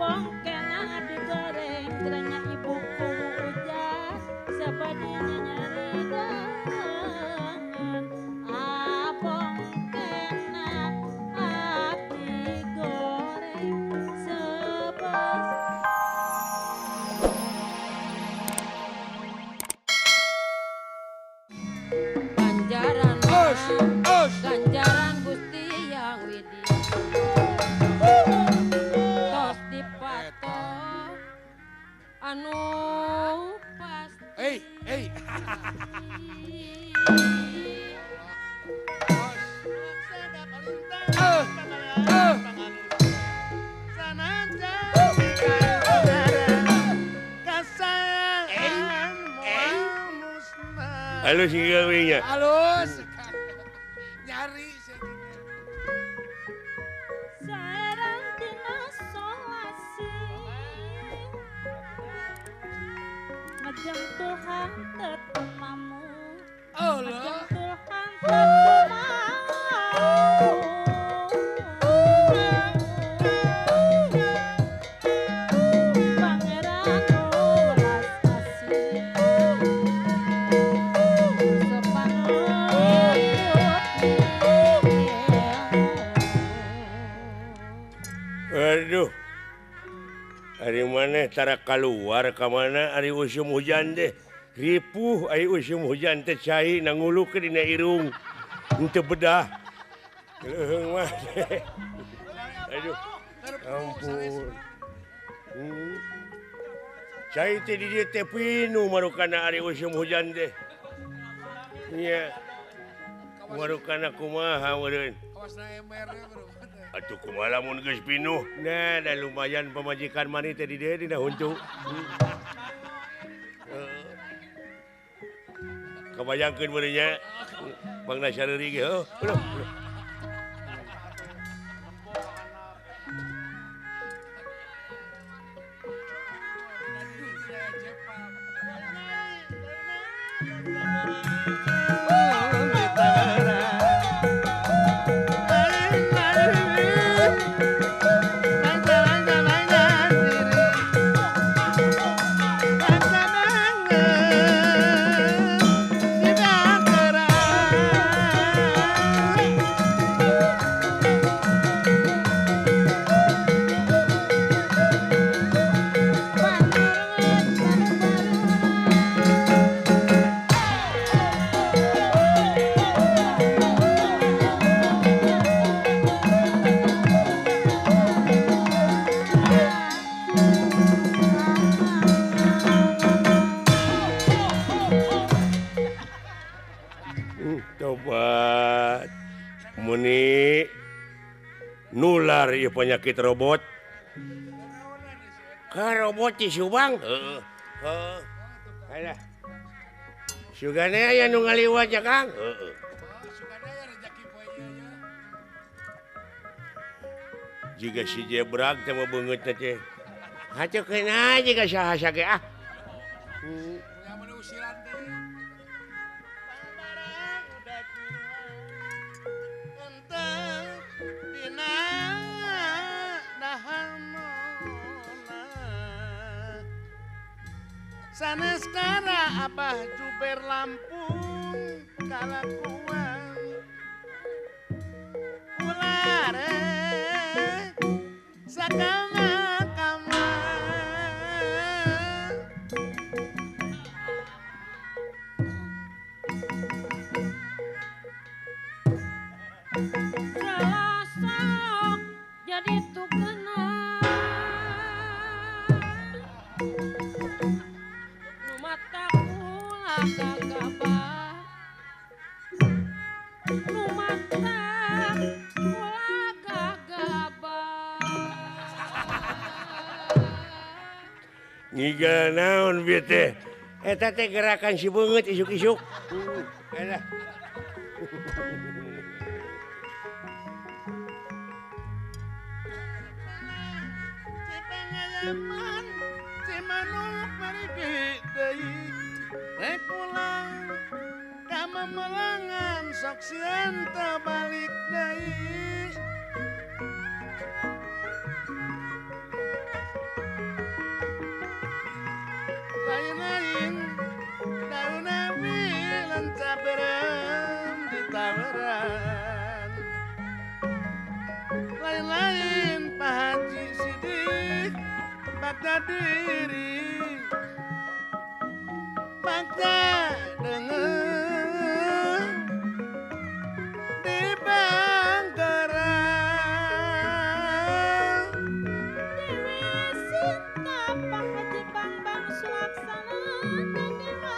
bongkena digoreng gerenya ibuku ujar sepadinya nyari dengan bongkena digoreng ganjaran ganjaran Gusti Yang Widi tos dipatok anu pasti Halo si gawinya. Halus. Nyari sareng dina solasi ngajeng Tuhan tetemamu ngajeng Tuhan Pangeran ulas asih Aduh. Hari mana tara keluar ke mana hari usum hujan deh. Ripuh ari usum hujan teh cai nangulu ke dina irung. Henteu bedah. Leuheung mah. Aduh. Ampun. Cai teh di dieu teh pinu marukana ari usum hujan teh. Nya. Marukana kumaha meureun? kawasna emernya bro. Atuh kumaha lamun geus pinuh. Nah, da lumayan pamajikan mani teh di dieu dina huncu. Kabayangkeun beuri nya. Bangna sareuri ge heuh. Coba muni nular ieu penyakit robot. Ka robot ci Subang? Heeh. Heeh. Alah. Sugana aya nu ngaliwat ya, Kang? Heeh. Sugana ya rezeki poe ieu ya. Jiga si jebrag teh beungeut teh. Hacekeun aja ka saha sage ah. Punya mana usilan teh. Sanes kara Abah Juber Lampung kalakuan ulare sakana kamar Selosok jadi tukena nu mata ulah gagabah nu mata ulah gagabah Ngiga naon bieu teh? Eta teh gerakan si beungeut isuk-isuk. Eta. Cipengayaman Cimanuk marigi deui rek pulang ka memelangan sok sieun teu balik deui lain Pak Haji Sidik bakda diri bakda denger di Banggerang Dewi Sinta Pak Haji Bambang Sulaksana dan dewa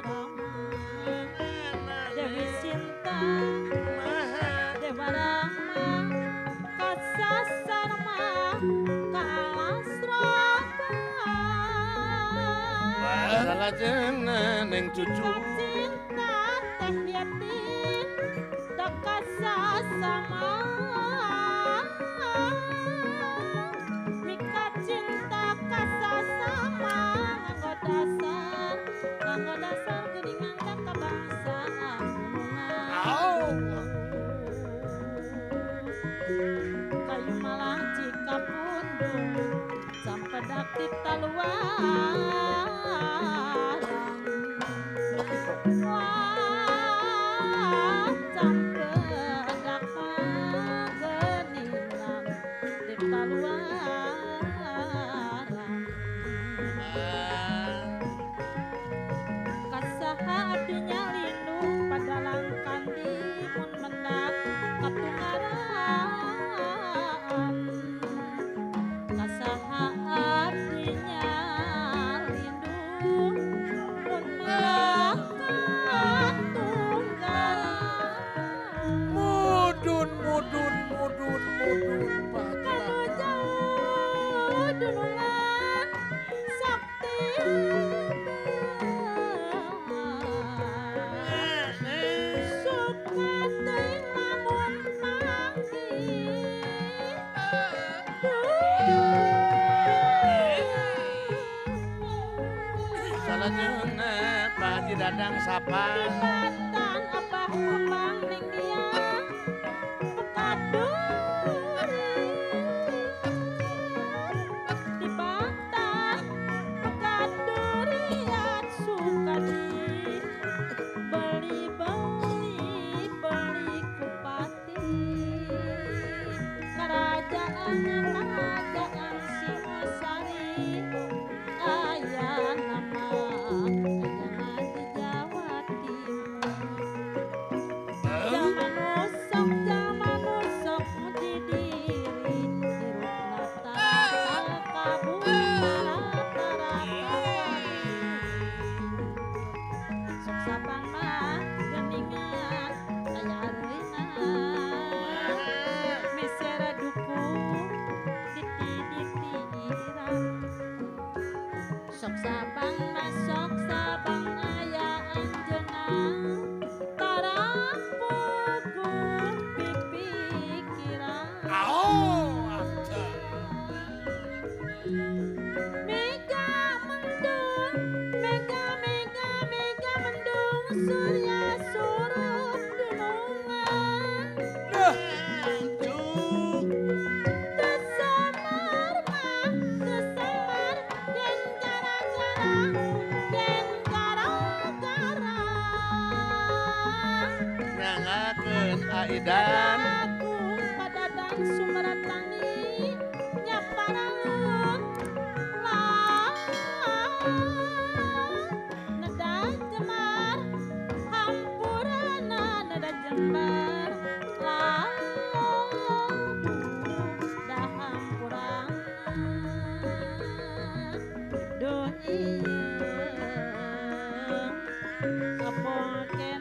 Rama Dewi Sinta Dewa Rama Kasasarma Kalasraba salah jeneng neng cucu cinta teh yatin dakasa sama mika cinta kasa sama nganggo dasar geuningan dak kabangsaan kayu malah jika pundung sampedak di taluarang wah sampedak geuningan di taluarang kasaha abdinya lindung padalang kandi mun mendak katungaraan kasaha abdinya lindung mun mendak katungaraan mudun kanu jauh dunungan sakti suka teuing lamun panggih salah jeneng Pak Haji Dadang sapa Batan abah kembang ning dia pekaduri di Batan pekadurian suka beli kupati kerajaan Singosari aya nama di Jawa Timur zaman usok di diri hirupna tarakal kabur sok saban mah geuningan aya reuingan misera duku diti-ditiran sok sabang aya anjeunna tarang puguh pipikiran mega mendung surya surup dunungan tesamar yen gara-gara nyangakeun aidan aku padadan Sumeratani nyaparangeun lah neda jembar hampurana neda jembar lah dah hampurana duh ieu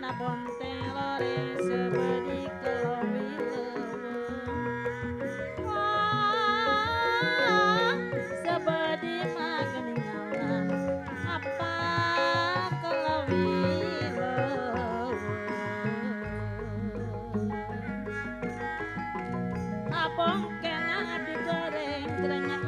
abonteng loreng sebeudi kelowi leuweung wah sebeudi mah geuningan apa kelowi leuweung abong kena digoreng gerenya